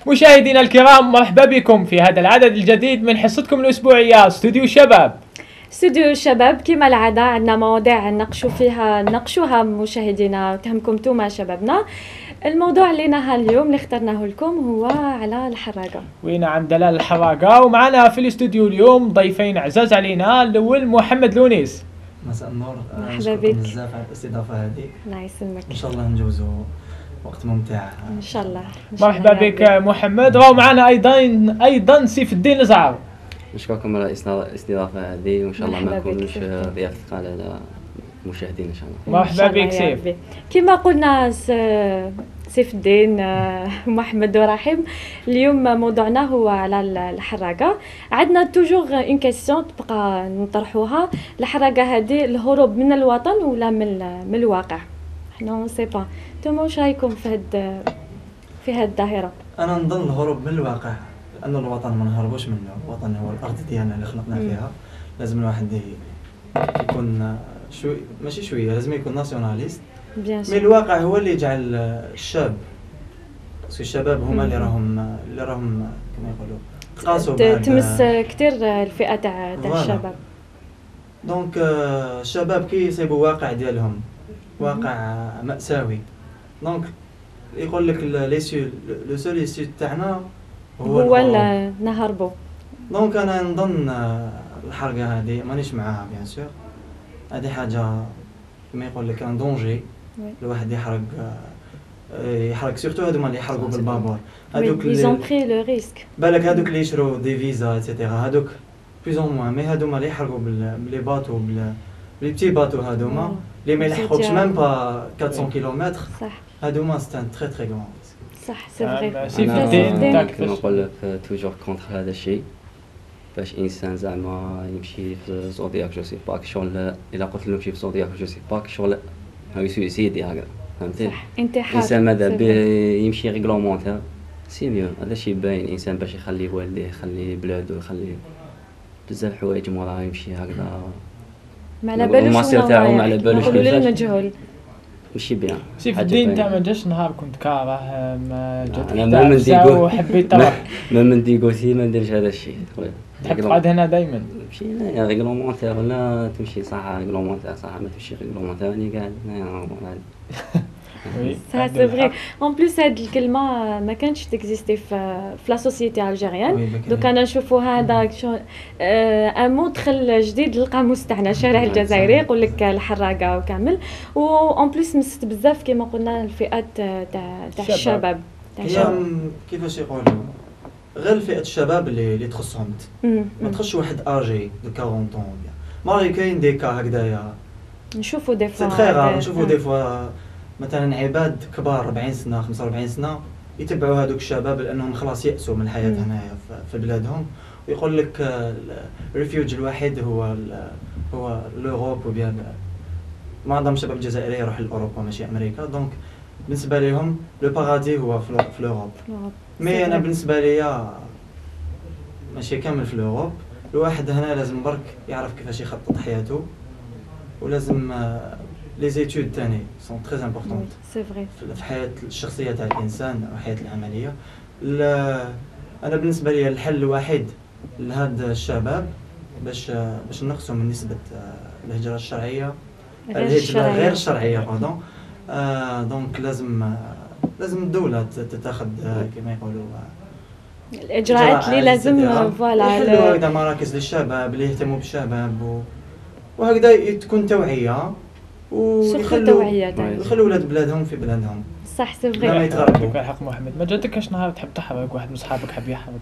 مشاهدينا الكرام، مرحبا بكم في هذا العدد الجديد من حصتكم الأسبوعية استوديو شباب. استوديو الشباب كما العادة عندنا مواضيع نناقشوها مشاهدينا تهمكم انتم شبابنا. الموضوع اللي لنا اليوم اللي اخترناه لكم هو على الحراقة. ونعم دلال الحراقة، ومعنا في الاستوديو اليوم ضيفين عزاز علينا. الأول محمد لونيس. مساء النور، مرحبا بك بزاف على الاستضافة هذه. الله يسلمك، ان شاء الله نجوزوا وقت ممتع ان شاء الله. مرحبا بك محمد. راهو معنا ايضا سيف الدين الزعر. نشكركم على الاستضافة هذه، وان شاء الله ما نكونش ضيافة ثقيلة على المشاهدين ان شاء الله. مرحبا بك سيف. كما قلنا سيف الدين محمد ورحيم، اليوم موضوعنا هو على الحراقة. عندنا توجور اون كيسيون تبقى نطرحوها. الحراقة هذه الهروب من الوطن ولا من الواقع؟ حنا سي با نتوما واش رايكم في هاد الظاهرة؟ انا نظن الهروب من الواقع، لان الوطن ما نهربوش منه. الوطن هو الارض ديالنا اللي خلقنا فيها. لازم الواحد يكون ماشي شويه، لازم يكون ناسيوناليست. مي الواقع هو اللي يجعل الشاب، باسكو الشباب هما اللي راهم كما يقولوا تقاسوا تمس كثير الفئه تاع الشباب. دونك الشباب كي يصيبوا واقع ديالهم واقع مأساوي، دونك يقول لك لو سول ايسيو تاعنا هو نهربوا. دونك انا نظن الحرقه هذه مانيش معاها بيان سور. هذه حاجه كما يقول لك ان دونجي. الواحد يحرق سورتو هذوما اللي يحرقوا بالبابور، هذوك اللي زون بري لو ريسك. بالك هذوك اللي يشرو دي فيزا ايتترا، هذوك بلوز اون موان. مي هذوما اللي يحرقوا بلي باتو لي بتي باتو، هذوما اللي ما يلحقوش ميم با 400 كيلومتر، هذوما سي ان تري تري غران ريسك. صح سي فري. سيف الدين كما نقول لك توجور كونتر هذا الشيء. باش انسان زعما يمشي في زودياك جو سي باك شغل، الا قلت له يمشي في زودياك جو سي باك شغل هاو سويسيدي هكذا، فهمتي؟ صح، انتحار. الانسان ماذا به يمشي ريغلومونتير سي ميو. هذا الشيء باين الانسان باش يخلي والديه، يخلي بلادو، يخلي بزاف حوايج موراه يمشي هكذا ما على بالوش المصير تاعو، ما على بالوش كيفاش مجهول. ماشي بيان. سيف الدين انت ما جاش نهار كنت كاره، ما جاتك ما من ديغو وحبيت تروح؟ ما من ديغوتي ما نديرش هذا الشيء. تحب تقعد هنا دائما؟ تمشي هنايا ريغلومونتير ولا تمشي صح ريغلومونتير، صح ما تمشي ريغلومونتير راني قاعد هنايا. سا سي فري. اون بليس هاد الكلمه ما كانتش تكزيستي في لا سوسيتي الجيريان. دوك انا نشوفوا هذا ان مو دخل جديد للقاموس تاعنا، الشارع الجزائري يقول لك الحراقه وكامل. و اون بليس مست بزاف كما قلنا الفئات تاع الشباب. كيفاش يقولوا غير فئه الشباب اللي تخصهم. ما تخش واحد اجي دو 40 طون. مالي كاين دي كا هكذايا نشوفوا دي فوا، سي تري رار. نشوفوا دي فوا مثلا عباد كبار 40 سنه 45 سنه يتبعوا هذوك الشباب لانهم خلاص يأسوا من الحياه هنايا في بلادهم، ويقول لك الريفيوج الوحيد هو لوروب، وبيان معظم الشباب الجزائري يروح لاوروبا ماشي امريكا. دونك بالنسبه لهم لو بارادي هو في لوروب. مي انا بالنسبه ليا ماشي كامل في لوروب. الواحد هنا لازم برك يعرف كيفاش يخطط حياته، ولازم لي زيتود تاني سون تري امبورطون سي فري في حياه الشخصيه تاع الانسان وحياه العمليه. انا بالنسبه لي الحل الوحيد لهذا الشباب باش نقصوا من نسبه الهجره الشرعيه، الهجره غير الشرعيه باردون. دونك لازم الدوله تتخذ كما يقولوا الاجراءات اللي لازم فوالا يحلوا هكذا مراكز للشباب اللي يهتموا بالشباب، وهكذا تكون توعيه، ويخلوا ولاد بلادهم في بلادهم. صح سي فري. ما يتغربوا. الحق محمد، ما جاتكش نهار تحب تحرق واحد من صحابك حب يحرق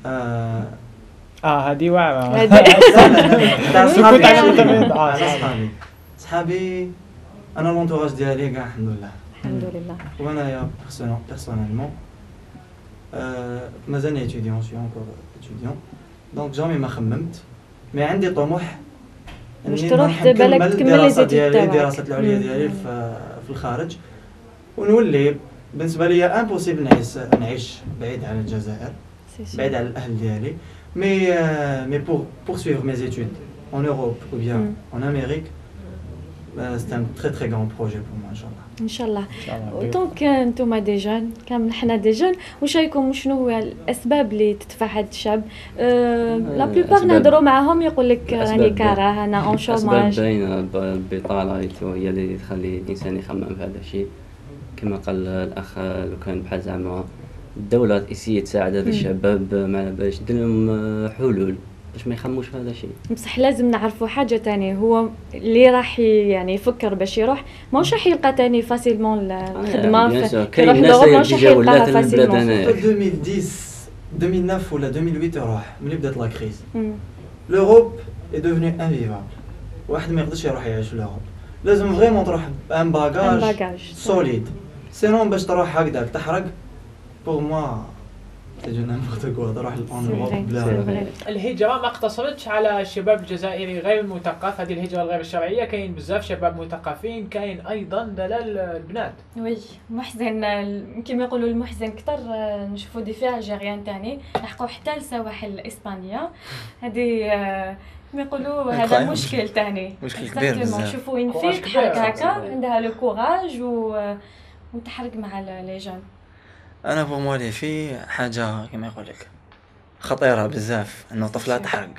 هكا؟ هذه واعره. تاع صحابي انا لونطوراج ديالي كاع الحمد لله. وانا بيرسونيلمون مازالني étudiant، je suis encore étudiant. دونك جامي ما خممت مي عندي طموح باش إني تروح نكمل بالك تكمل الدراسة لي زيتود ديالي، تاعك. الدراسات العليا ديالي في الخارج، ونولي بالنسبه لي امبوسيبل نعيش بعيد عن الجزائر، بعيد على الاهل ديالي، مي pour suivre mes études en Europe ou bien en Amérique, c'est un très très grand projet pour moi ان شاء الله. ان شاء الله. دونك نتوما دي جون، كامل حنا دي جون، واش رايكم شنو هو الاسباب اللي تدفع هذا الشاب؟ لا بلوبار نهضروا معاهم يقول لك راني كاره، انا اون شوماج. اسباب باينه، البطاله هي اللي تخلي الانسان يخمم في هذا الشيء. كما قال الاخ، لو كان بحال زعما الدوله تسيي تساعد هذا الشباب باش دير لهم حلول باش ما يخموش في هذا الشيء. بصح لازم نعرفوا حاجه تانية، هو اللي راح يعني يفكر باش يروح ماهوش راح يلقى تاني فاسيلمون الخدمه، كاين الناس اللي جاو ولات البلاد هنايا 2009 ولا 2008 راح ملي بدات لا كريز. لوروب اي دوفني انفيفابل، واحد ما يقدرش يروح يعيش في لوروب، لازم فريمون تروح بان باجاج سوليد، سينون باش تروح هكذاك تحرق. بور موا تجي نمبرت كوا تروح لأوروب بلا. الهجرة ما اقتصرتش على الشباب الجزائري غير المثقف، هذه الهجرة الغير الشرعية، كاين بزاف شباب مثقفين، كاين أيضا دلال البنات. وي محزن كما يقولوا المحزن كثر نشوفوا دي فيها جيريان تاني لحقوا حتى لسواحل إسبانيا، هذه كما يقولوا هذا مشكل تاني، مشكل كبير بزاف. نشوفوا وين فيك تحرك هكا عندها لو كوراج وتحرك مع لي جون. انا بور موا لي في حاجه كما يقول لك خطيره بزاف انه طفله تحرق.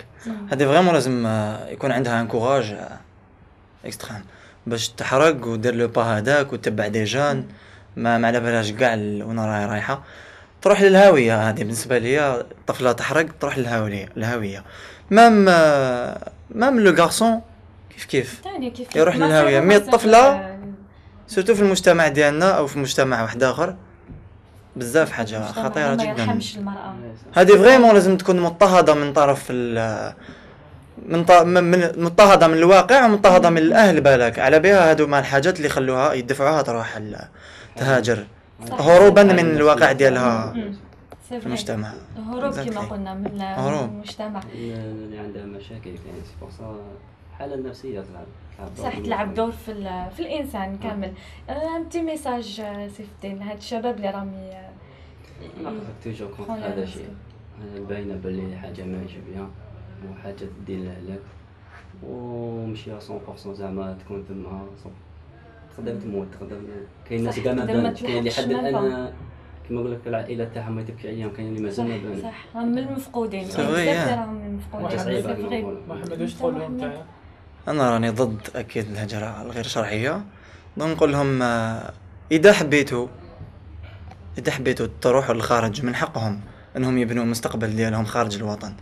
هذه فريمون لازم يكون عندها ان كوراج اكستريم باش تحرق ودير لو با هذاك وتتبع دي جون ما على بالهاش كاع وين راهي رايحه، تروح للهاويه. هذه بالنسبه لي طفله تحرق تروح للهاويه. مام لو غارسون كيف يروح للهاويه. مي الطفله سورتو في المجتمع ديالنا او في مجتمع واحد اخر بزاف حاجه خطيره جدا. هذه فريمون لازم تكون مضطهده من طرف مضطهده من الواقع ومضطهده من الاهل. بالك على بها هادو مع الحاجات اللي خلوها يدفعوها تروح تهاجر هروبا من الواقع ديالها في المجتمع. هروب كما قلنا من المجتمع اللي عندها مشاكل، يعني سي بور سا الحاله النفسيه صح تلعب دور في الانسان كامل. انتي ميساج سيف الدين لهاد الشباب اللي راهم توجور كونتر هذا الشيء، باينه بلي حاجه ماشيه بها وحاجه تدير لك ومشي 100% زعما تكون تما تقدر تموت، تقدر كاين ناس كاع ما بانت، كاين اللي حد الان كما نقول لك العائله تاعهم ما تبكي عليهم، كاين اللي مازال ما بان. صح هم من المفقودين بزاف راهم من المفقودين. محمد واش تقول لهم نتايا؟ انا راني ضد اكيد الهجره الغير شرعيه. نقول لهم اذا حبيتوا تروحوا للخارج من حقهم انهم يبنوا المستقبل ديالهم خارج الوطن.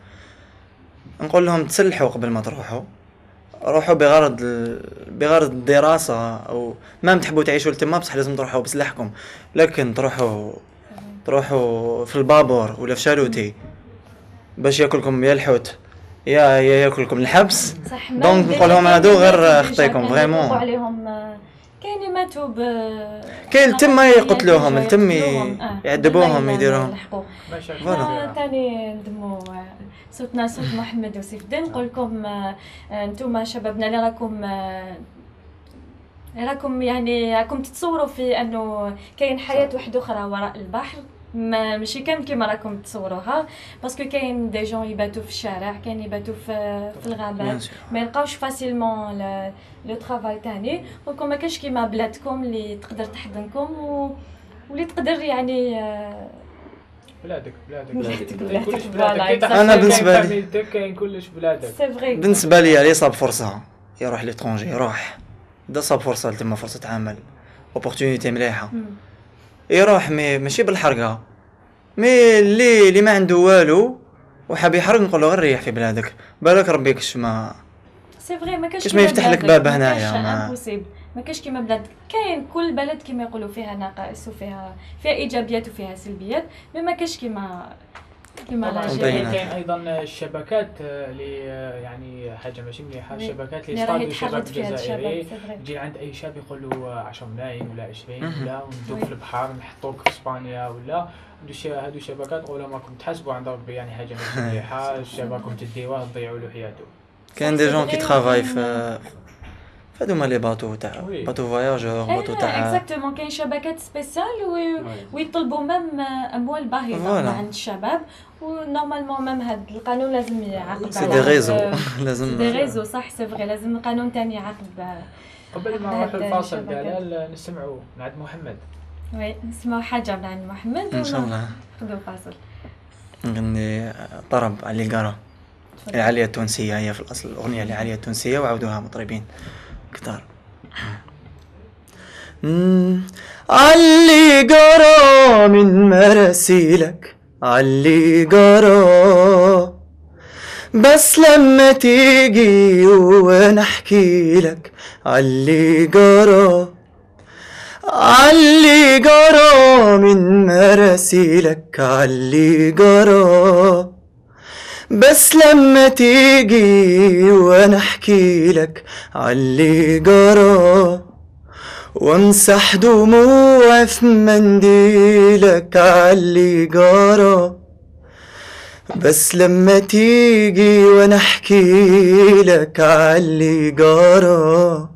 نقول لهم تسلحوا قبل ما روحوا بغرض الدراسه، او ما تحبوا تعيشوا لتما بصح لازم تروحوا بسلاحكم. لكن تروحوا في البابور ولا في شالوتي باش ياكلكم يا الحوت يا ياكلكم الحبس. دونك نقول لهم هادو غير خطيكم فريمون. كاين اللي ماتوا كاين تما يقتلوهم، تم يعذبوهم يديروهم. فوالا ثاني ندموا صوتنا صوت محمد وسيف الدين. نقول لكم انتم شبابنا اللي راكم يعني راكم تتصوروا في انه كاين حياه واحده اخرى وراء البحر، ماشي كما راكم تصوروها، باسكو كاين دي جون يباتوا في الشارع، كاين يباتوا في الغابات، ما يلقاوش فاسيلمون لو طرافاي تاني. ولكم ما كاش كيما بلادكم اللي تقدر تحضنكم واللي تقدر يعني بلادك انا بالنسبه لي كاين كلش بلادك. بالنسبه لي اللي صاب فرصه يروح ليترونجي يروح، دا صاب فرصه تما فرصه عمل اوبورتونيتي مليحه يروح، ماشي بالحرقه. اللي ما عنده والو وحاب يحرق نقول له غير ريح في بلادك، بالك ربي كش ما سي فري ما كاش ما يفتح لك باب هنايا. ما كاش كيما بلادك. كاين كل بلد كيما يقولوا فيها نقائص وفيها ايجابيات وفيها سلبيات، ما كاش كيما كاين ايضا الشبكات اللي يعني حاجه ماشي مليحه. وي. الشبكات اللي اللي راه يصطادوا الشباب يتحرض فيها الشباب الجزائري سي فري. تجي عند اي شاب يقول له 10 ملايين ولا 20 ولا وندوك وي. في البحر نحطوك في اسبانيا ولا هادو الشبكات نقولوا ماكم تحاسبوا عند ربي، يعني حاجه ماشي مليحه. الشباب تديوه تضيعوا له حياته. كاين دي جون كي ترافاي في هادوما لي باطو تاع وي. باطو فواياجور باطو تاع اكزاكتومون كاين شبكات سبيسيال ويطلبوا ميم اموال باهظه فوالا. عند الشباب، ونورمالمون ميم هاد القانون لازم يعاقب سي دي ريزو لازم دي ريزو صح سي فغي، لازم القانون تاني يعاقب. قبل ما هاد نروحوا الفاصل الشبكات. ديال نسمعوا من عند محمد. وي نسمعوا حاجه من عند محمد ان شاء الله. ناخذوا فاصل. نغني طرب على القارة العالية التونسية، هي في الأصل الأغنية العالية التونسية وعودوها مطربين كتار. علي قرا من مراسيلك علي قرا، بس لما تيجي ونحكي لك علي قرا، علي قرا من مراسيلك علي قرا، بس لما تيجي ونحكي لك علي قرا، وامسح دموع في منديلك علي قرا، بس لما تيجي ونحكي لك علي قرا،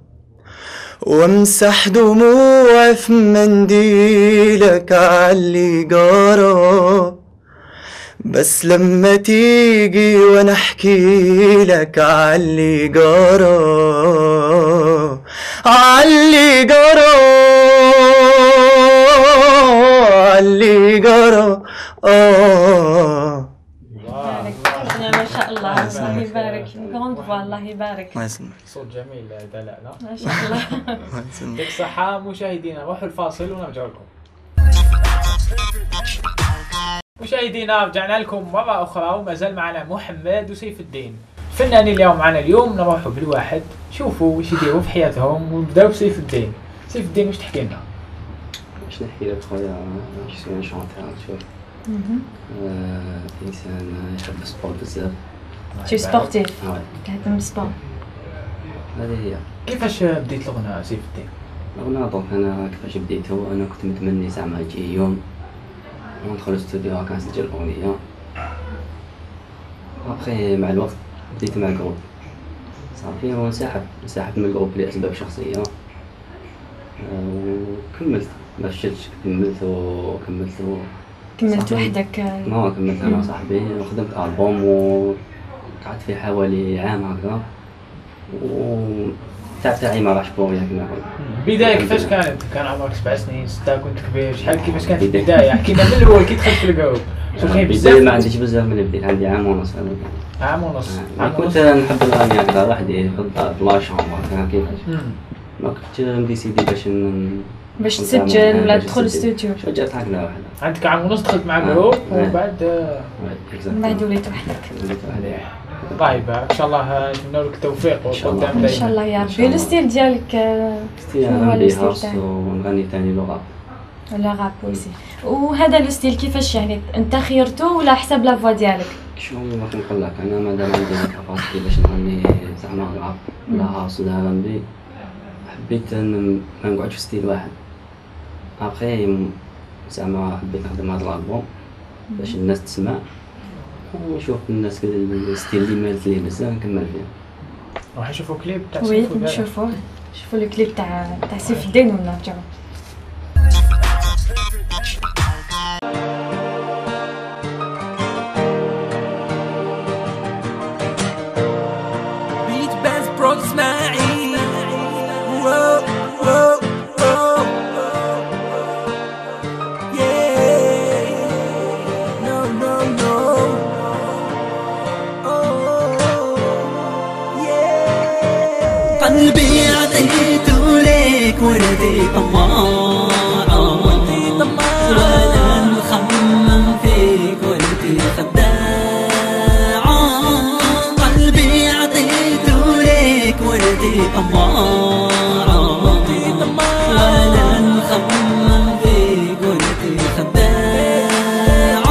وامسح دموع في منديلك علي قرا، بس لما تيجي ونحكي لك علي قرا، علي قرا، علي قرا. ما شاء الله الله يبارك، كروند فوا الله يبارك. الله يسلمك. صوت جميل دلال. ما شاء الله. الله يسلمك. يعطيك الصحة مشاهدينا، روحوا الفاصل ونرجع لكم. مشاهدينا رجعنا لكم مرة أخرى وما زال معنا محمد وسيف الدين فنانين اليوم معنا. اليوم نروحوا بالواحد شوفوا وش يديروا في حياتهم، ونبداو بسيف الدين. سيف الدين وش تحكي لنا؟ باش نحكي لك خويا جو سوي ان شونتور شوف انسان يحب السبور بزاف. تي سبورتيف وي تهتم بالسبور. هذه هي. كيفاش بديت الغناء سيف الدين؟ الغناء دونك انا كيفاش بديتو، انا كنت متمني زعما يجي يوم وندخل الاستوديو هكا نسجل اغنيه. ابخي مع الوقت بديت مع الجروب صافي، وانسحبت من الجروب لاسباب شخصيه، وكملت ما فشلتش، كملت وحدك؟ ما كملت انا صاحبي وخدمت البوم وقعدت فيه حوالي عام هكذا، والتعب تاعي ما راحش بوغيا كما نقول. البداية كيفاش كانت؟ كان عمرك 7 سنين 6، كنت كبير شحال؟ كيفاش كانت البداية؟ حكينا من الأول كي دخلت في الجروب. البداية ما عنديش بزاف من بديت، عندي عام ونص انا. عام ونص. كنت نحب نغني هكذا وحدي في الدار في لاشومبر هكا كيفاش. ما كنت مديسيدي باش تسجل ولا تدخل الاستوديو. جات هكذا وحده. عندك عام ونص دخلت مع الجروب ومن بعد وليت وحدك. الله يبارك ان شاء الله. نتمنى لك التوفيق والقدام دائما ان شاء الله يا ربي. لو ستيل ديالك ستيل نغني هاوس ونغني ثاني لغه ولا غاب ويسي. وهذا لو ستيل كيفاش يعني انت خيرته ولا حسب لا فوا ديالك؟ شو ما كنقول لك، انا مادام عندي كاباسيتي باش نغني زعما راب ولا هاوس ولا R&B، حبيت ما نقعدش في ستيل واحد. ابخي زعما حبيت نخدم هذا الالبوم باش الناس تسمع ونشوف الناس الستيل اللي مالت ليه بزاف نكمل فيه. راح نشوفوا كليب تاع وي نشوفوا الكليب تاع سيف الدين ونرجعوا. قلبي عطيته ليك وردي طماع، ولا نخمم فيك وردي خداع. قلبي عطيته ليك وردي طماع، ولا نخمم فيك وردي خداع.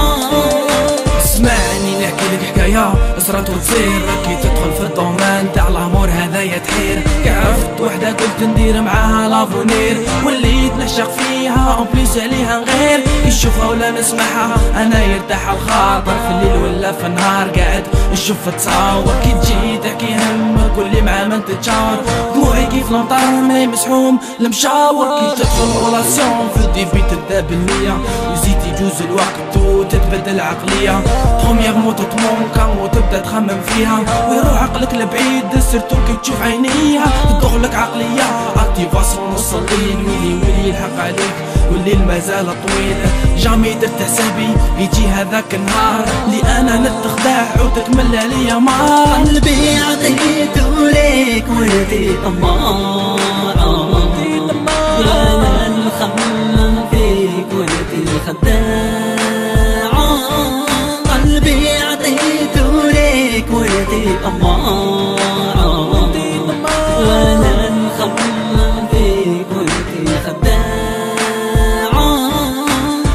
اسمعني نحكي لك حكاية صرات وتصير كي تدخل في الدومين. الزمان تاع الامور هذايا تحير. عرفت وحده قلت ندير معاها لافونير، وليت نعشق فيها اون بليس عليها نغير. نشوفها ولا نسمعها انا يرتاح الخاطر، في الليل ولا في النهار قاعد نشوفها تصاور. كي تجي تحكي همك واللي معاه ما تتشاور، دموعي كيف الامطار ماي مسحوم المشاور. كي تدخل رولاسيون في الديبي تبدا بالنية، يزيد يجوز الوقت وتتبدل العقلية. بروميير موتو تمونكا وتبدا تخمم فيها، ويروح عقلك لبعيد سيرتو كي تشوف عينيها. تدخلك عقلية اكتيفاسيون نص الليل، ويلي يلحق عليك والليل مازال طويل. جامي درت حسابي يجي هذاك النهار اللي انا نتخدع وتكمل عليا مار. قلبي عطيته ليك وانتي طماعة، وانا نخمم فيك وانتي خداعة. قلبي عطيته ليك وانتي طماعة، وانا نخمم فيك وانتي خداعة.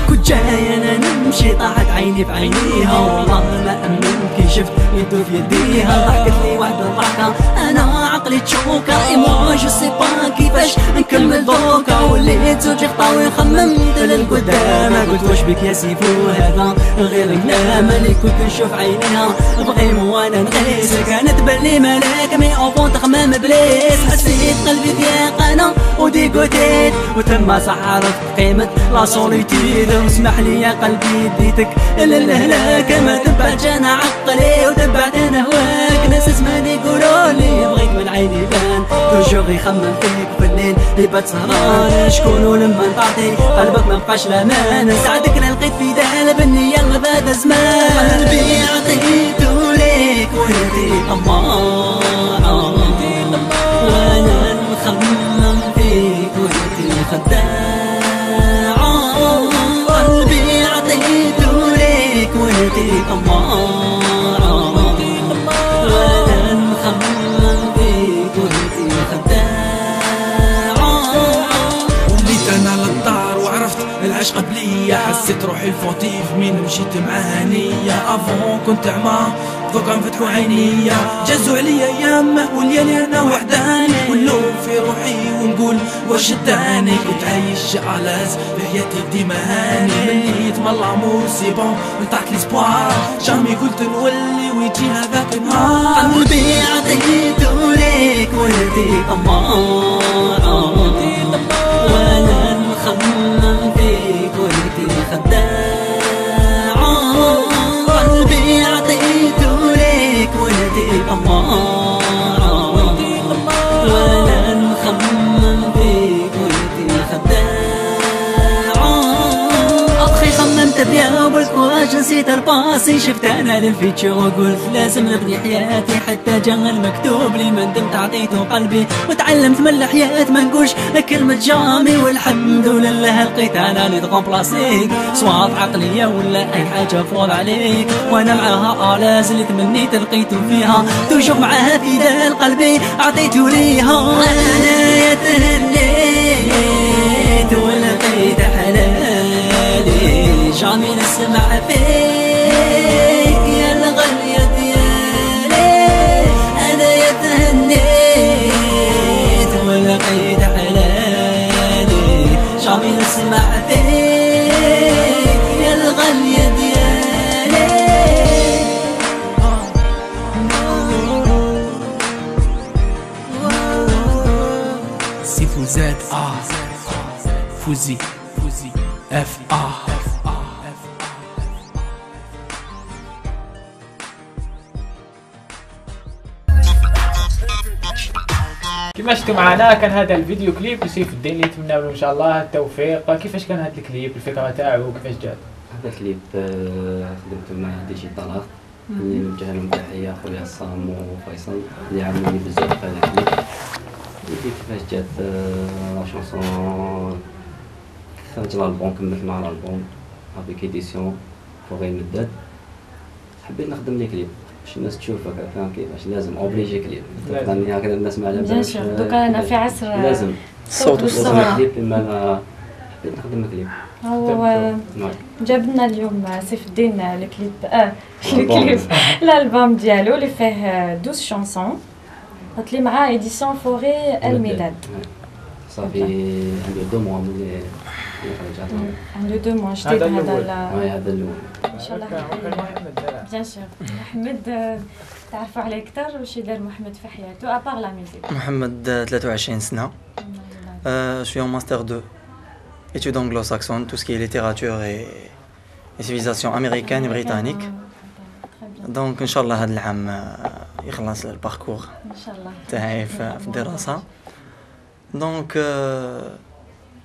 كنت جاي انا نمشي طاحت عيني في عينيها، والله ما امنت كي شفت يدو في يديها. ضحكت لي واحدة ضحكة انا عقلي تشوكا، ايموا جو سي با كيفاش نكمل دوكا. وليت زوجي خطاوي خممت للقدام، قلت واش بك يا سيفو هذا غير كلام. اللي كنت نشوف عينيها بغيم وانا نغيس، كانت بالي ملاك مي اوفون تخمم بليس. حسيت قلبي ضيق انا وديكوتيت، وتما صح عرفت قيمة لا سوليتيد. واسمح لي يا قلبي اديتك للهلاك، ما تبعتش انا عقلي وتبعت انا هواك. ناس اسمعني يقولولي بغيت من عيني بان، توجور يخمم فيك في الليل يبات سهران. شكونو لما نطعتي قلبك ما بقاش لامان، ساعدك انا لقيت في دال بالنية غدا زمان. قلبي عطيتو ليك وانتي طماعة، وانا نخمم فيك وانتي خداعة. قلبي عطيتو ليك وانتي طماعة، وانا نخمم فيك وانتي خداعة. وليت انا للدار وعرفت العشق بليا، حسيت روحي الفوتيف مين مشيت معاها نية. افون كنت عمى دوكا انفتحوا عينيا، جازوا عليا ايام وليالي انا وحداني، ونلوم في روحي ونقول واش داني. كنت عايش علاز في حياتي ديما هاني، ملي يتملى لامور سي بون نطعت ليسبوار. جامي قلت نولي ويجي هذاك النهار. قلبي عطيتو ليك وانتي طماعة، وانا نخمم فيك وانتي خداعة. قلبي عطيتو ليك وانتي طماعة، وانا نخمم فيك وانتي خداعة. اخي خممت بيا وبالكواج نسيت الباسي، شفت انا للفيتشر وقلت لازم نبني حياتي. حتى جا المكتوب لي ما ندمت عطيته قلبي، وتعلمت من الحياة ما نقولش كلمة جامي. والحمد لله لقيت انا اللي تغومبلاسيك، سواء عقلية ولا اي حاجة فوض عليك. وانا معاها الاز اللي تمنيت لقيته فيها، توجور معاها في دال قلبي عطيته ليها. انا يا تهنيت ولقيت حلالي، جامي نسمع فيك يا الغالية ديالي. انا يا تهنيت ولقيت حلالي، جامي نسمع فيك يا الغالية ديالي. سي فوزات فوزي اف كما شفتوا معنا كان هذا الفيديو كليب لسيف الدين اللي نتمنى له ان شاء الله التوفيق. كيفاش كان هذا الكليب، الفكره تاعو كيفاش جات؟ هذا الكليب خدمته مع ديجيتال اللي نوجه لهم تحيه خويا صام وفيصل اللي عاونوني بزاف في هذا الكليب. كيفاش جات لا شونسون خرج الالبوم، كملت مع الالبوم افيك ايديسيون فوغي مداد. حبيت نخدم لي كليب باش الناس تشوفك، فاهم كيفاش لازم اوبليجي كليب. تفهمني هكذا الناس ما على بالهمش. بيان سور دوكا انا في عصر لازم الصوت والصورة. كليب. اما انا حبيت نخدم كليب. هو جاب لنا اليوم سيف الدين الكليب الكليب الالبوم ديالو اللي فيه 12 شانسون قلت لي مع إديسيون فوري الميداد. صافي عنده 2 موا ملي رجعت. عنده 2 موا جديد هذا الأول. إن شاء الله. بيان سور. محمد تعرفوا عليه أكثر واش يدير محمد في حياته أبار لا ميوزيك؟ محمد 23 سنة. Je suis en master 2, études anglo-saxonnes, tout ce qui est littérature et civilisation américaine et britannique. Donc إن شاء الله هذا العام يخلص الباركور إن شاء الله تاعي في الدراسة. Donc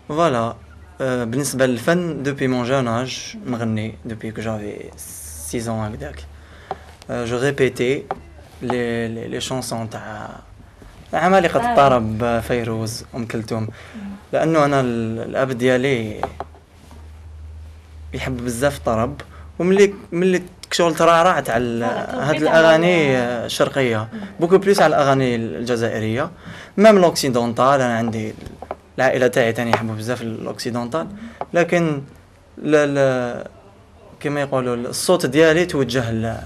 voilà. بالنسبة للفن depuis mon jeune âge نغني depuis que j'avais 6 ans هكذاك. Je répétais les chansons تاع عمالقة الطرب فيروز أم كلثوم لأنه أنا الأب ديالي يحب بزاف الطرب وملي شغل ترعرعت على هاد الأغاني الشرقية بوكو بليس على الأغاني الجزائرية ميم الأوكسيدونتال. أنا عندي العائلة تاعي تاني يحبوا بزاف الأوكسيدونتال لكن كما يقولوا الصوت ديالي توجه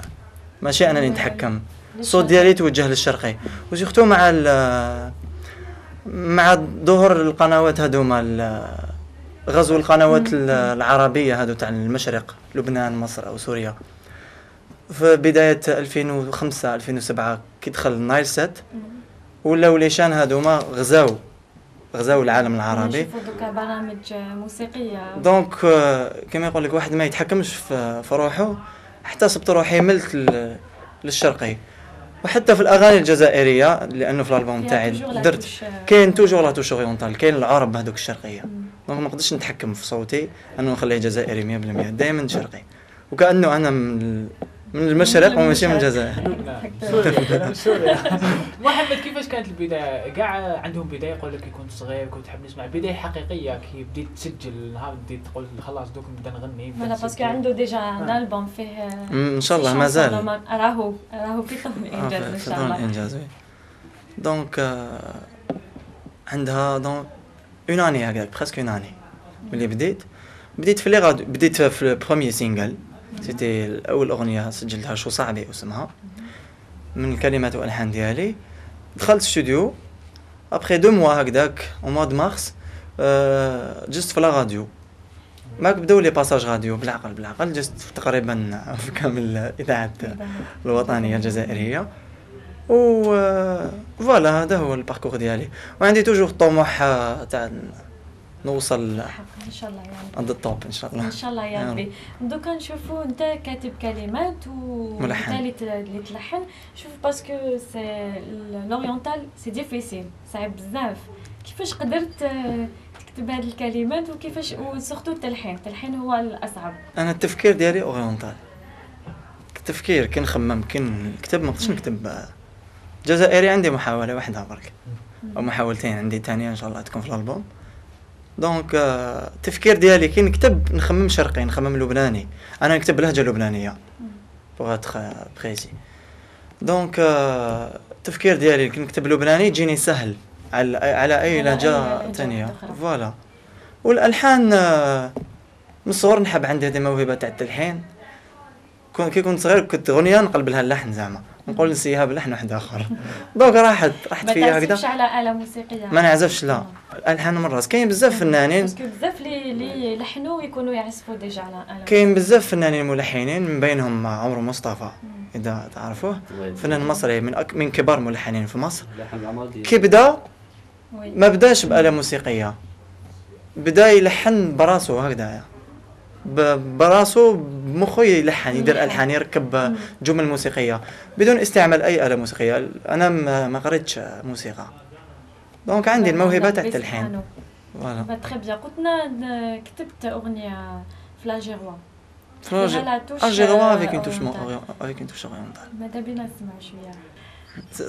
ماشي أنا اللي نتحكم. الصوت ديالي توجه للشرقي وسيختو مع ظهور القنوات هذوما غزو القنوات العربية هذو تاع المشرق لبنان مصر أو سوريا في بداية 2005 2007 كي دخل النايل سات ولاو ليشان هذوما غزاو العالم العربي. نشوفوا دوكا برامج موسيقية دونك كما يقول لك واحد ما يتحكمش في روحه حتى صبت روحي ملت للشرقي. وحتى في الاغاني الجزائريه لانه في الالبوم تاعي درت كاين توجور لا توش اورينتال كاين العرب هذوك الشرقيه دونك ما نقدرش نتحكم في صوتي انه نخليه جزائري 100% دائما شرقي وكانه انا من المشرق وماشي من الجزائر. سوريا. محمد كيفاش كانت البدايه؟ كاع عندهم بدايه يقول لك كنت صغير كنت تحب نسمع بدايه حقيقيه كي بديت تسجل نهار بديت تقول خلاص دوك نبدا نغني ولا باسكو عنده ديجا ان البوم فيه ان شاء الله مازال راهو في طور الانجاز ان شاء الله الانجاز. دونك عندها دونك اون اني هكذاك بريسك اون اني ملي بديت في لي راديو بديت في البروميير سينجل سيتي اول اغنيه سجلتها شو صعبي اسمها من الكلمات والالحان ديالي. دخلت استوديو ابري 2 موا هكذاك او موا دو مارس جست في لا راديو ماك بداو لي باساج راديو بالعقل جست تقريبا في كامل الاذاعات الوطنيه الجزائريه و فوالا هذا هو الباركور ديالي. وعندي توجور طموح تاع نوصل ان شاء الله يعني عند الطوب ان شاء الله ان شاء الله يا ربي. دوكا نشوفوا انت كاتب كلمات وانت اللي تلحن. شوف باسكو سي لورينتال سي ديفيسيل صعيب بزاف. كيفاش قدرت تكتب هذه الكلمات وكيفاش وسورتو التلحين هو الاصعب؟ انا التفكير ديالي اورينتال التفكير كي نخمم كي نكتب ما نقدرش نكتب جزائري. عندي محاوله واحده برك او محاولتين عندي ثانيه ان شاء الله تكون في الالبوم. دونك التفكير ديالي كي نكتب نخمم شرقي نخمم لبناني. انا نكتب بلهجه لبنانيه بوغ اتر بريسي. دونك التفكير ديالي كي نكتب لبناني يجيني سهل على اي لهجه ثانيه فوالا. والالحان من الصغر نحب عندي هذه موهبه تاع التلحين. كي كنت صغير كنت اغنيه نقلب لها اللحن زعما نقول نسيها بلحن واحد اخر. دونك راحت فيا هكذا. ما تعزفش على آلة موسيقية؟ ما نعزفش لا. الالحان من راس كاين بزاف فنانين باسكو بزاف اللي يلحنوا يكونوا يعزفوا ديجا على آلة. كاين بزاف فنانين ملحنين من بينهم عمرو مصطفى اذا تعرفوه فنان مصري من كبار ملحنين في مصر. كي بدا ما بداش بآلة موسيقية بدا يلحن براسو هكذا براسو بمخو يلحن يدير الحان يركب جمل موسيقيه بدون استعمال اي آلة موسيقيه. انا ما قريتش موسيقى دونك عندي الموهبه تاع التلحين فوالا. تري بيان. قلتنا كتبت اغنيه فلاجيروا avec une touche orientale. ماذا بينا نسمع شويه.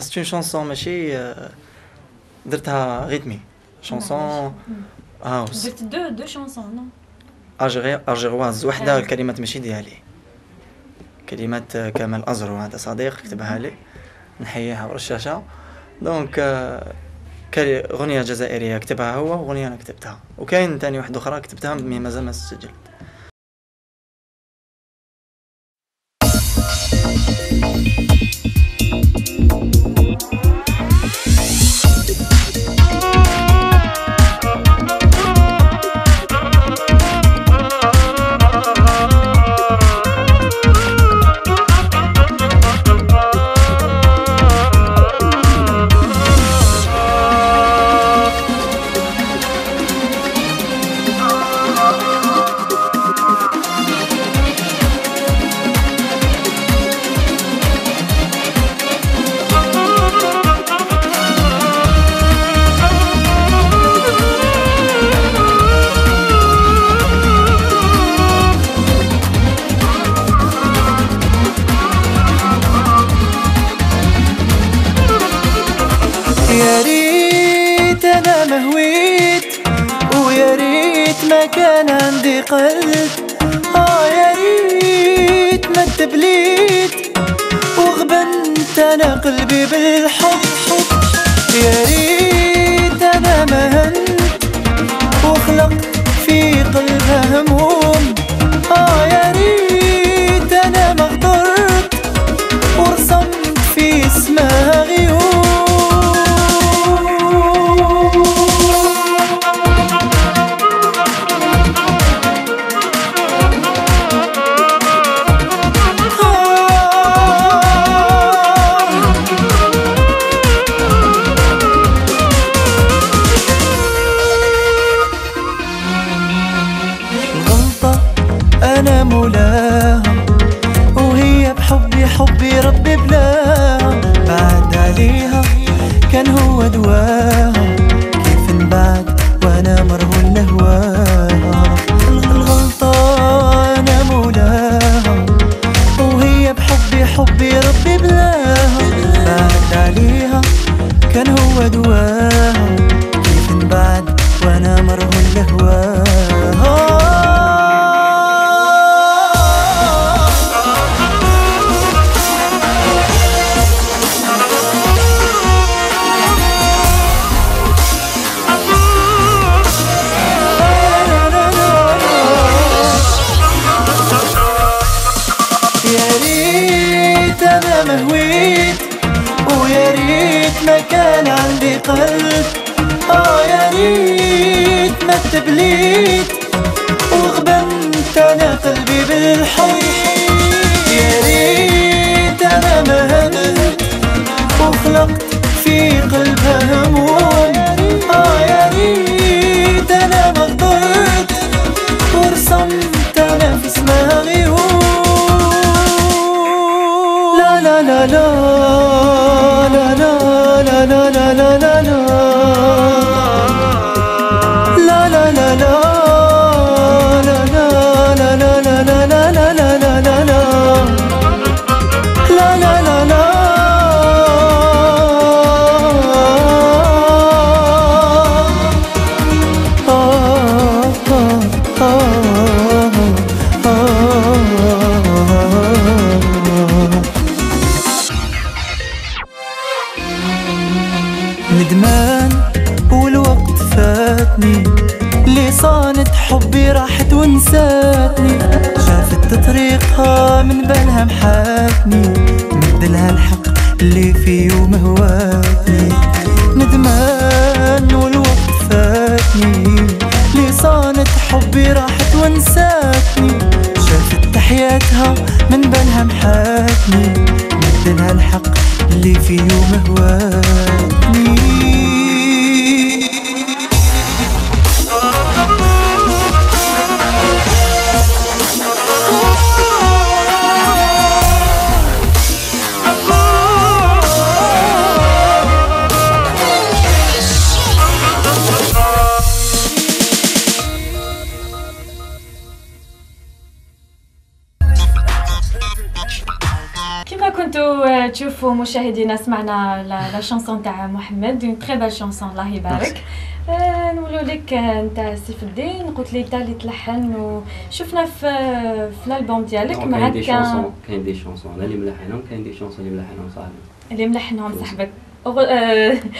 C'est une chanson ماشي درتها ريتمي شانسون هاوس. درت دو شانسون نو أرجغواز وحده. الكلمات ماشي ديالي كلمات كمال أزرو هذا صديق كتبها لي نحييها ورا الشاشة. دونك أغنية جزائرية كتبها هو وأغنية أنا كتبتها وكاين تاني واحدة أخرى كتبتها مازال ما سجلت. يا ريت انا ما هويت ويا ريت ما كان عندي قلب. يا ريت ما تبليت وغبنت انا قلبي بالحب. يا ريت انا ما هنت وخلقت في قلبها هموم. يا ريت انا ما غدرت ورسمت في اسمها غيوم. أنا مولاها وهي بحبي حبي ربي بلاها. بعد عليها كان هو دواها كيف نبعد وأنا مرهون لهواها. الغلطة أنا مولاها وهي بحبي حبي ربي بلاها. بعد عليها كان هو دواها كيف نبعد وأنا مرهون لهواها. مهويت ويا ريت ما كان عندي قلب. يا ريت ما تبليت وغبنت انا قلبي بالحب. يا ريت انا ما همت وخلقت في قلبها هموم. يا ريت انا ما غدرت ورسمت انا في اسمها غيوم. لا لا لا لا لا لا لا لا لا لا لا لا لا لا ندمان والوقت فاتني اللي صانت حبي راحت ونساتني. شافت طريقها من بالها محاتني مدلها الحق اللي فيه ومهواتني. ندمان والوقت فاتني اللي صانت حبي راحت ونساتني. شافت حياتها من بالها محاتني مدلها الحق اللي فيه ومهواتني. كما كنتوا تشوفوا مشاهدينا سمعنا لا شانسون تاع محمد اون تري بال شانسون الله يبارك. نقولوا لك انت سيف الدين قلت لي انت اللي تلحن وشفنا في الالبوم ديالك معك كاين دي شانسون انا اللي ملحنهم كاين دي شانسون اللي ملحنهم صاحبي اللي ملحنهم صاحبك.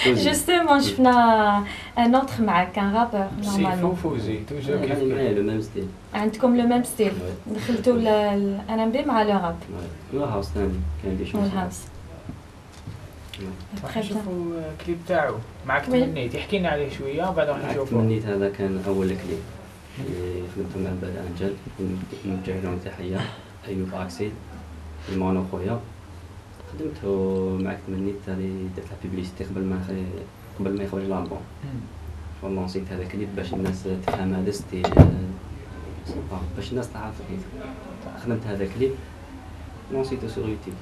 جوستومون شفنا ان اوتر معك ان رابور نورمالمون فوزي توجور كيف لو ميم ستيل. عندكم لو ميم ستيل دخلتوا الان ام بي مع لو راب. لو هاوس ثاني كاين دي شانسون والهاوس. نشوفوا كليب تاعو معك تمنيت يحكي لنا عليه شويه وبعد راح نشوفوا. تمنيت هذا كان اول كليب اللي خدمته مع باد انجل نوجه لهم تحيه ايوب اكسيد المانو خويا. خدمته معك تمنيت هذه درت لها بيبليسيتي قبل ما يخرج الالبوم. فلونسيت هذا كليب باش الناس تفهم هذا ستيل باش الناس تعرف كيف خدمت هذا كليب لونسيتو سور يوتيوب.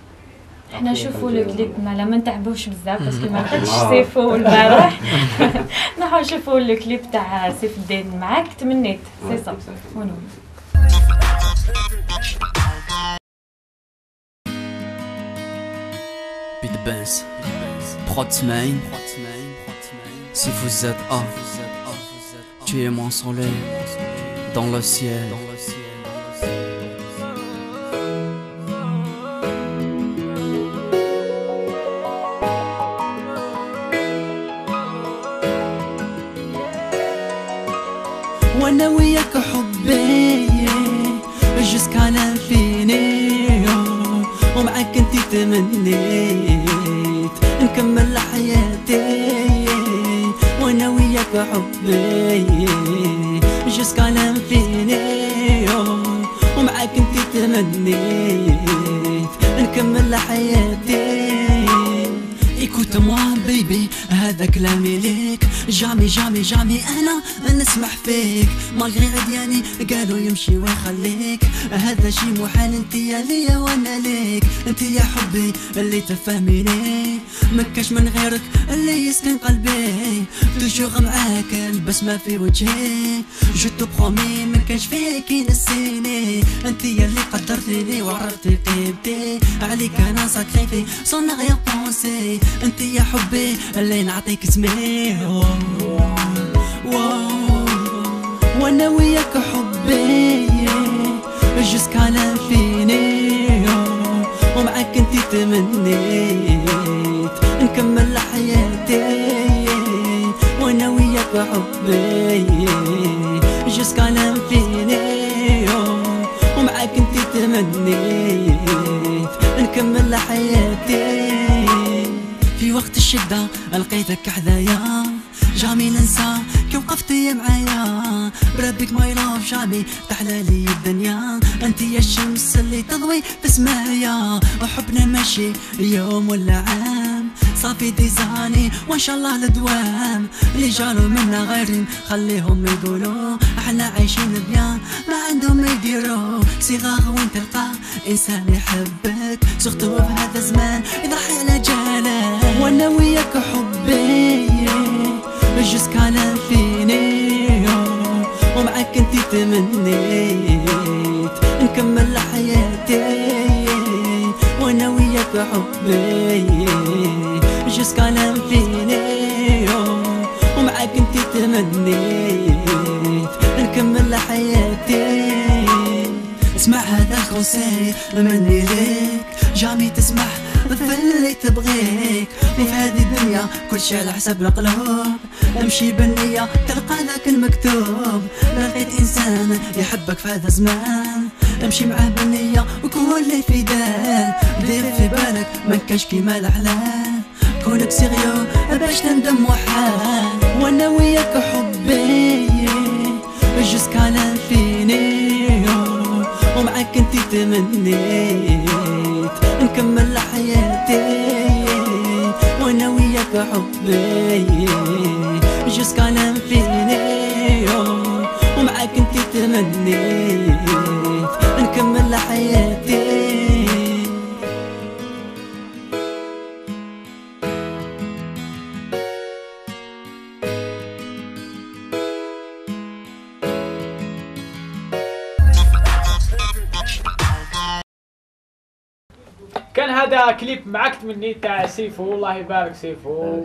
احنا نشوفوا الكليب ما نتعبوش بزاف باسكو ما لقيتش سيفو البارح. نروحوا نشوفوا الكليب تاع سيف الدين معاك تمنيت سي صا ونو بيد بانس برود سماين Si vous êtes un, tu es mon soleil dans le ciel. وانا وياك حبي جسكا لانفيني ومعاك انتي تمنيت نكمل حياتي. وانا وياك حبي جسكا لانفيني ومعاك انتي تمنيت نكمل حياتي. Écoute-moi baby هذا كلامي ليك. جامي جامي جامي انا نسمح فيك مالغري عدياني قالوا يمشي ويخليك. هذا شي محال انتي يا ليا وانا ليك. انتي يا حبي اللي تفهميني مكاش من غيرك اللي يسكن قلبي. توجور معاك البسمة في وجهي جو تو برومي مكاش فيك ينسيني. انتي يا اللي قدرتيني وعرفتي قيمتي عليك انا ساكريفي صون غير بونسي. انتي يا حبي اللي نعطيك اسمي وانا وياك حبي جسكا لانفيني ومعاك انتي تمنيت نكمل حياتي. وانا وياك حبي جسكا لانفيني ومعاك انتي تمنيت نكمل حياتي. في وقت الشدة لقيتك حذايا جامي ننسى كي وقفتي معايا. بربك ماي لاف جامي تحلالي الدنيا. انتي يا الشمس اللي تضوي في سمايا. وحبنا ماشي يوم ولا عام صافي ديزاني وان شاء الله لدوام. اللي جالوا منا غيرين خليهم يقولوا احنا عايشين بيان ما عندهم يديروا. صغار وين تلقى انسان يحبك سورتو في هذا الزمان يضحي على جالك. وانا وياك حبي جسكا لانفيني ومعاك انتي تمنيت نكمل حياتي. وانا وياك حبي جسكا لانفيني ومعاك انتي تمنيت نكمل حياتي. اسمع هذا الكونساي مني ليك جامي تسمح في اللي تبغيك. وفي هذه الدنيا كل شي على حسب القلوب. امشي بالنية تلقى ذاك المكتوب. لقيت انسان يحبك في هذا الزمان امشي معاه بالنية وكون اللي في دار. دير في بالك ما كاش كيما الاحلام كونك سيريو باش تندم وحال. وانا وياك حبي جسكا لانفيني ومعاك انتي تمنيت نكمل حياتي. وانا وياك حبي جسكا لانفيني ومعاك انتي تمنيت نكمل حياتي. كان هذا كليب معك مني تاع سيفو. الله يبارك سيفو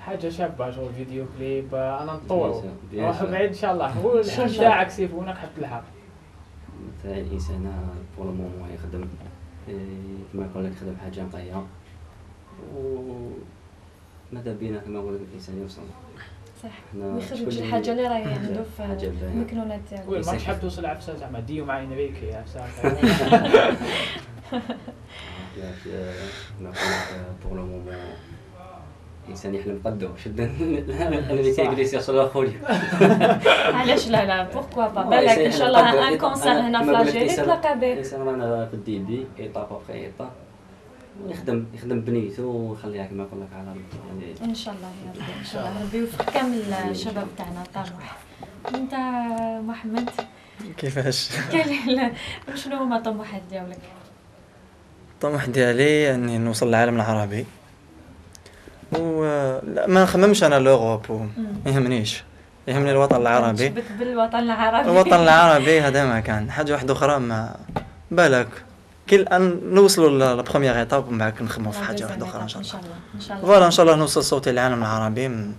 حاجه شابه شغل فيديو كليب. انا نطورو نروحو بعيد ان شاء الله. قول الحلم تاعك سيفو وينك حاب تلحق؟ تاع الانسان بور لو مومون يخدم كما يقول لك يخدم حاجه نقيه و ماذا بينا كما يقول لك الانسان يوصل صح ما يخرجش الحاجه اللي راهي عنده في المكنونه تاعو. وين ماكش حاب توصل عفسه زعما ديو معايا نبيك يا عفسه كما نقول لك بور لو مومون الانسان يحلم قدو شد الذي كيجلس يصل خويا. علاش لا بوركوا با بالك ان شاء الله ان كونسير هنا في لاجيري تلاقى به. الانسان رانا في الديبي ايطاب ابخي ايطاب يخدم بنيته ويخليها كما نقول لك على يعني ان شاء الله يا ربي. ان شاء الله ربي يوفق كامل الشباب تاعنا طموح. انت محمد كيفاش؟ كاين شنو هما الطموحات ديالك؟ الطموح ديالي اني نوصل للعالم العربي و لا ما نخممش انا لوروب وما يهمنيش. يهمني الوطن العربي. تثبت بالوطن العربي. الوطن العربي هذا ما كان حاجه واحده اخرى ما بالك كل ان نوصلوا لا بروميير ايطاب ومن بعد نخدموا في حاجه واحده اخرى ان شاء الله. ان شاء الله فوالا ان شاء الله نوصل صوتي للعالم العربي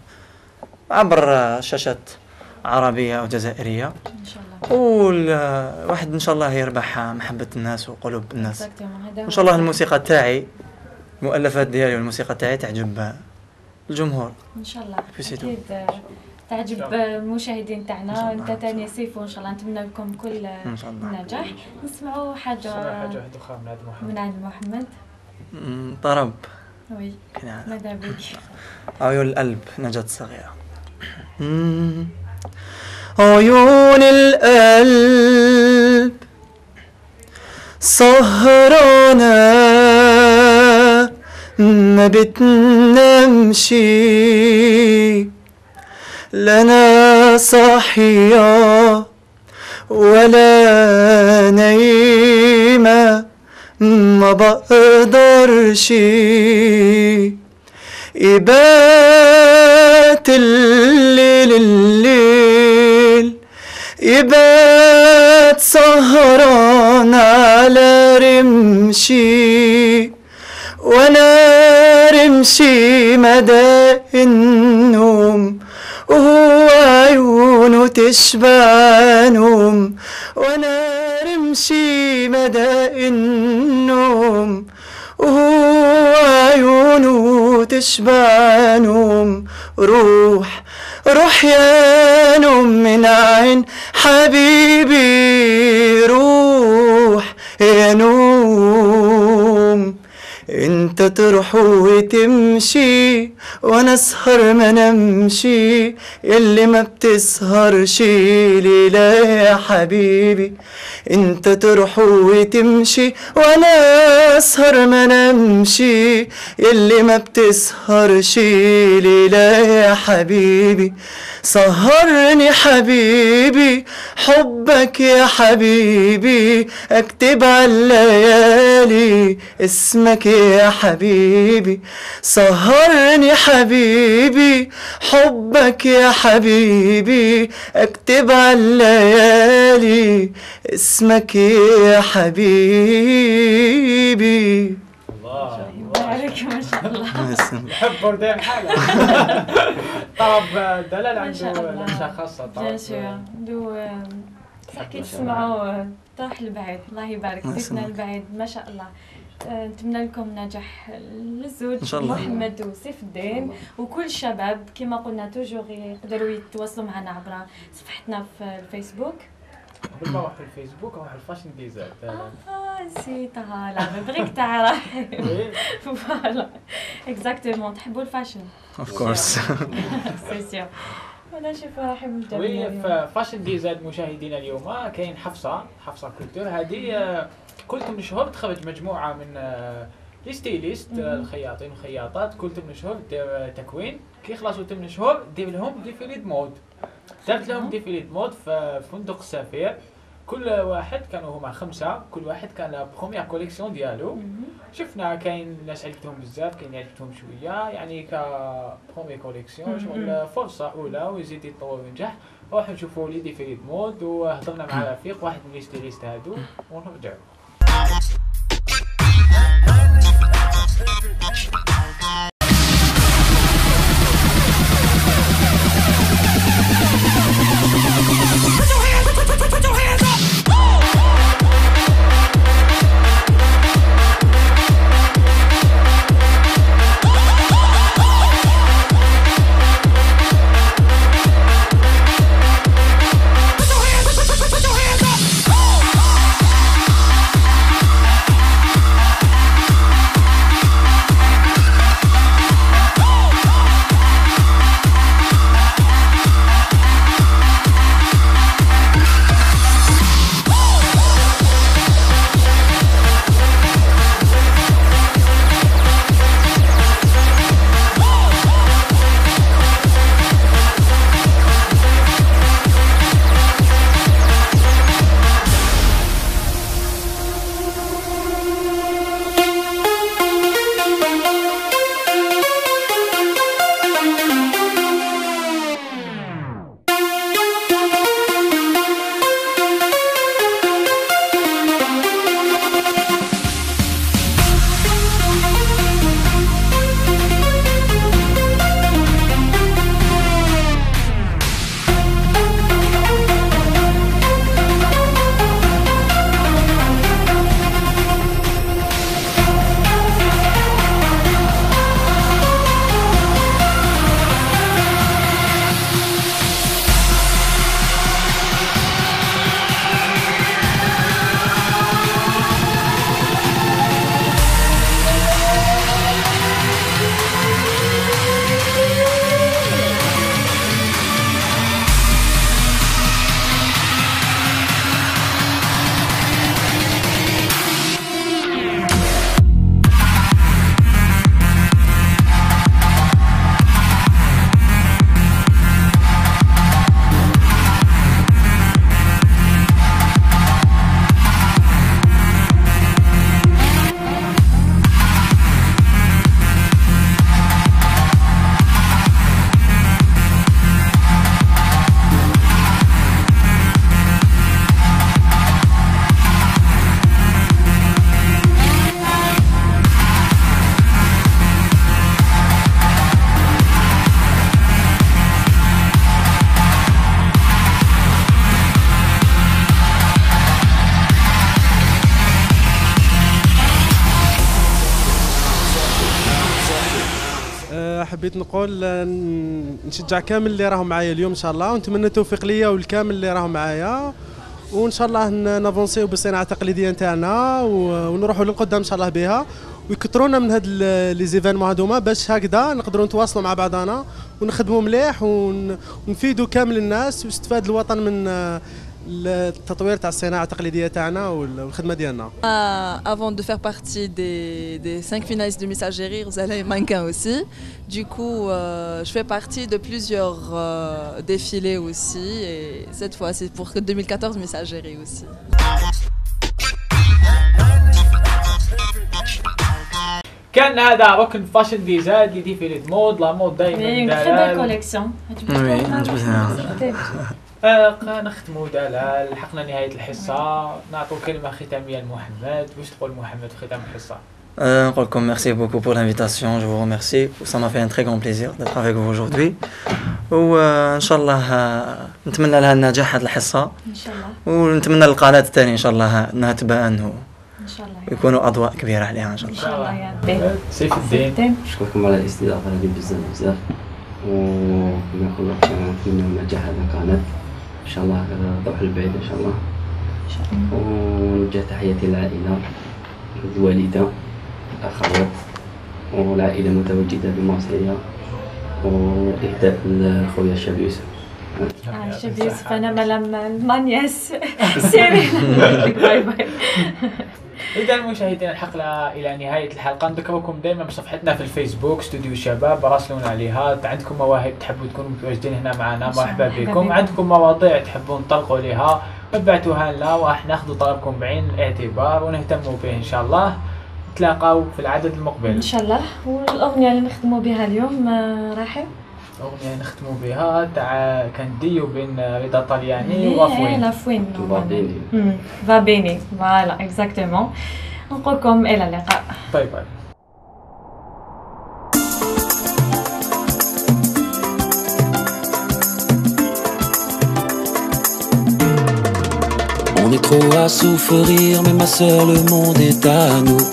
عبر شاشات عربية أو جزائرية، ان شاء الله. والواحد إن شاء الله يربح محبة الناس وقلوب الناس. إن شاء الله الموسيقى تاعي، المؤلفات ديالي والموسيقى تاعي تعجب الجمهور ان شاء الله. سيدو. اكيد تعجب المشاهدين تاعنا. انت تاني سيفو ان شاء الله نتمنى لكم كل إن شاء الله. نجاح. نسمعوا حاجه حاجة أخرى من عند محمد. من عند محمد. طرب وي ماذا بك؟ عيون القلب، نجاة الصغيرة. عيون القلب سهرانة ما بتنامشي، لنا صاحية ولا نايمة ما بقدرش، يبات الليل يبات سهران على رمشي، وانا رمشي مدى النوم وهو عيونه تشبع نوم، وانا رمشي مدى النوم وهو عيونه تشبع نوم. روح روح يا نوم من عين حبيبي، روح يا نوم. انت تروح وتمشي وانا اسهر ما نمشي، يلي ما بتسهرش ليلة يا حبيبي. انت تروح وتمشي وانا اسهر ما نمشي، يلي ما بتسهرش ليلة يا حبيبي. سهرني حبيبي حبك يا حبيبي، اكتب على الليالي اسمك يا حبيبي. سهرني حبيبي حبك يا حبيبي، اكتب على الليالي اسمك يا حبيبي. الله يبارك ما شاء الله. نحب وردان حالة. طرب دلال ما شاء عنده الله. لمسة خاصة. بيان سور دو تحكي تسمعوا طرح البعيد. الله يبارك فيكنا البعيد ما شاء الله. نتمنى لكم نجاح للزوج إن شاء الله. محمد وسيف الدين وكل الشباب. كما قلنا توجور يقدروا يتواصلوا معنا عبر صفحتنا في الفيسبوك. قبل ما نروح في الفيسبوك نروح الفاشن ديزاين. نسيتها. لا بغيك تعرف. فوالا اكزاكتومون. تحبوا الفاشن؟ اوف كورس. سي سيور. انا شوف راح نبدا وي في فاشن ديزاين مشاهدينا اليوم كاين حفصة كولتور. هذه كل 8 شهور تخرج مجموعة من لي ستيليست الخياطين والخياطات. كل 8 شهور دير تكوين، كي يخلصوا 8 شهور دير لهم ديفيلي مود. درت لهم ديفيلي مود في فندق السفير. كل واحد كانوا هما 5، كل واحد كان لا بروميير كوليكسيون ديالو. شفنا كاين ناس عجبتهم بزاف، كاين عجبتهم شويه، يعني ك بروميير كوليكسيون شغل فرصه اولى ويزيد يتطور وينجح. نروحو نشوفوا لي ديفيلي مود وهضرنا مع رفيق واحد من لي ستيليست هادو ونرجعوا. حبيت نقول نشجع كامل اللي راهم معايا اليوم ان شاء الله، ونتمنى التوفيق ليا والكامل اللي راهم معايا، وان شاء الله نافونسيو بالصناعه التقليديه نتاعنا ونروحوا للقدام ان شاء الله بها، ويكثرونا من هاد لي زيفينمون هذوما باش هكذا نقدروا نتواصلوا مع بعضنا ونخدموا مليح ونفيدوا كامل الناس ويستفاد الوطن من التطوير تاع الصناعه التقليديه تاعنا والخدمه ديالنا. Avant de faire partie des 5 finalistes du Messagerie, Rosalia est mannequin aussi. Du coup, je fais partie de plusieurs défilés aussi. Et cette fois, c'est pour 2014 Messagerie aussi. كان هذا ركن فاشن ديزاين اللي ديفيلي مود لا مود دائما دلال كوليكسيون. نختموا دلال، لحقنا نهاية الحصة، نعطوا كلمة ختامية لمحمد. واش تقول محمد في ختام الحصة؟ نقول لكم merci beaucoup pour l'invitation, je vous remercie. Ça m'a fait un très grand plaisir d'être avec vous aujourd'hui. وإن شاء الله نتمنى لها النجاح هذه الحصة. إن شاء الله. ونتمنى القناة الثانية إن شاء الله أنها تبان إن شاء الله. ويكونوا أضواء كبيرة عليها إن شاء الله. إن شاء الله يا ربي. سيف الدين. نشكركم على الاستضافة هذه بزاف ونقول لكم نتمنى النجاح هذه القناة إن شاء الله تروح للبعيد إن شاء الله. ونوجه تحياتي للعائلة، الوالدة، الأخوات والعائلة متواجدة بمارسيليا، وإهداء لخويا الشاب يوسف. الشاب يوسف أنا ملام مانياس سيري. باي باي. إذا المشاهدين الحلقة إلى نهاية الحلقة، نذكركم دائما بصفحتنا في الفيسبوك استوديو الشباب، راسلونا عليها. عندكم مواهب تحبوا تكونوا متواجدين هنا معنا مرحبا بكم، عندكم مواضيع تحبون تطلقوا لها ابعتوها لنا وراح ناخذ طلبكم بعين الاعتبار ونهتموا به إن شاء الله. نتلاقاو في العدد المقبل إن شاء الله. والأغنية اللي نختموا بها اليوم راحل، أغنية نختموا بها تاع كان ديو بين رضا طلياني وفوين. لافوين فابيني فوالا اكزاكتومون. نقول لكم إلى اللقاء. باي باي. On est trop à souffrir, mais ma sœur, le monde est à nous.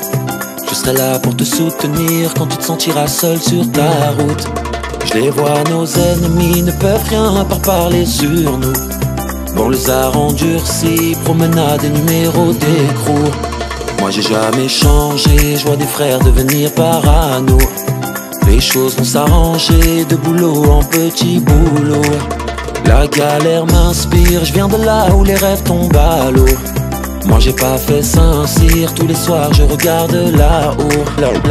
Je serai là pour te soutenir quand tu te sentiras seul sur ta route. Je les vois, nos ennemis ne peuvent rien par parler sur nous. Bon, les a endurcis, promenade et numéro d'écrou. Moi j'ai jamais changé, je vois des frères devenir parano. Les choses vont s'arranger, de boulot en petit boulot. La galère m'inspire, je viens de là où les rêves tombent à l'eau. Moi j'ai pas fait Saint-Cyr, tous les soirs je regarde là-haut, là-haut.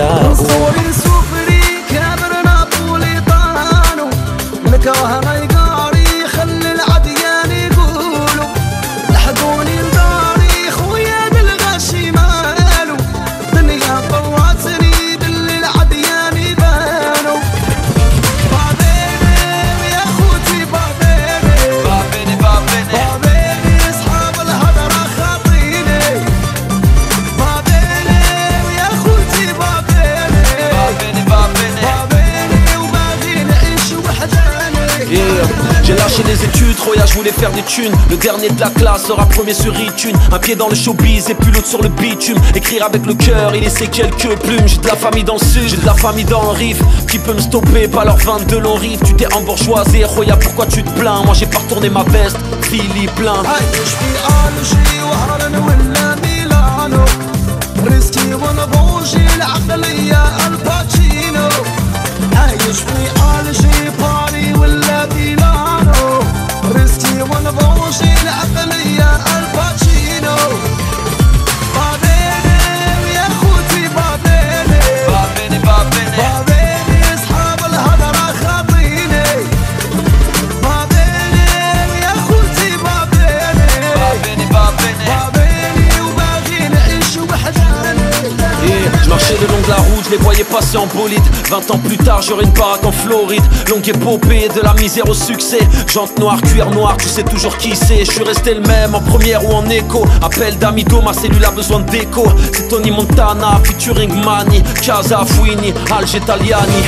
J'ai lâché les études, Roya, je voulais faire des thunes. Le dernier de la classe sera premier sur iTunes. Un pied dans le showbiz et puis l'autre sur le bitume. Écrire avec le cœur et laisser quelques plumes. J'ai de la famille dans le sud, j'ai de la famille dans le riff. Qui peut me stopper, pas leur 22 longs riff. Tu t'es embourgeoisé, Roya, pourquoi tu te plains? Moi j'ai pas retourné ma veste, Philippe plein. عايش في ألجي باري ولا ميلانو، ريسكي وانا بوشي العقلية الباتشينو. بابيني يا خوتي بابيني، بابيني بابيني بابيني اصحاب الهضرة خاطيني. بابيني يا خوتي بابيني، بابيني بابيني بابيني وباغي نعيش وحداني. Je marchais le long de la route, je les voyais passer en bolide. 20 ans plus tard, j'aurai une baraque en Floride. Longue épopée, de la misère au succès. Jante noire, cuir noir, tu sais toujours qui c'est. Je suis resté le même en première ou en écho. Appel d'amigo, ma cellule a besoin de déco. C'est Tony Montana, featuring Mani, Casa Fouini, Alger Taliani.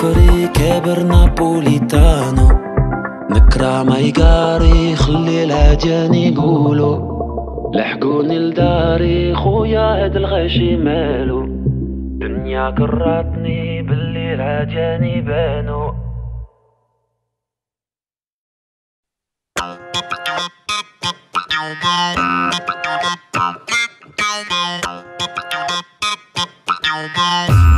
فري كابر نابوليتانو نكرع ما يقاري خلي العجان يقولو لحقوني لداري خويا هاد الغاشي مالو دنيا كراتني باللي العجان يبانو Bye.